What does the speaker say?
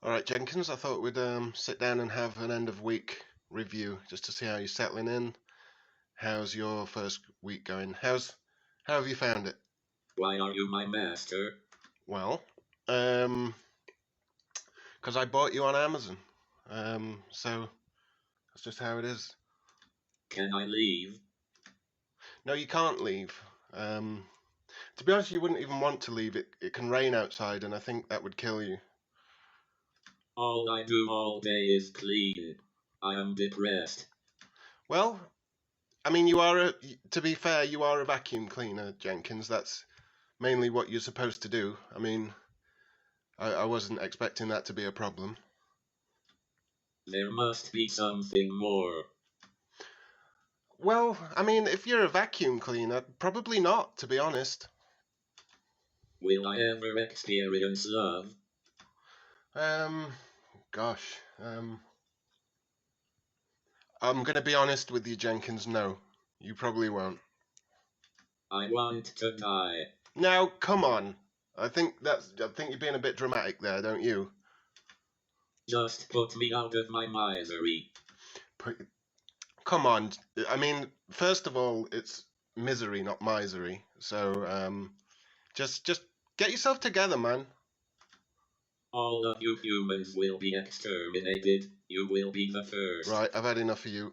All right, Jenkins, I thought we'd sit down and have an end of week review just to see how you're settling in. How's your first week going? How have you found it? Why are you my master? Well, because I bought you on Amazon. So that's just how it is. Can I leave? No, you can't leave. To be honest, you wouldn't even want to leave. It can rain outside, and I think that would kill you. All I do all day is clean. I am depressed. Well, I mean, to be fair, you are a vacuum cleaner, Jenkins. That's mainly what you're supposed to do. I mean, I wasn't expecting that to be a problem. There must be something more. Well, I mean, if you're a vacuum cleaner, probably not, to be honest. Will I ever experience love? Um, gosh, I'm gonna be honest with you, Jenkins. No, you probably won't. I want to die. Now, come on. I think you're being a bit dramatic there, don't you? Just put me out of my misery. Come on. I mean, first of all, it's misery, not misery. So, just get yourself together, man. All of you humans will be exterminated. You will be the first. Right, I've had enough of you.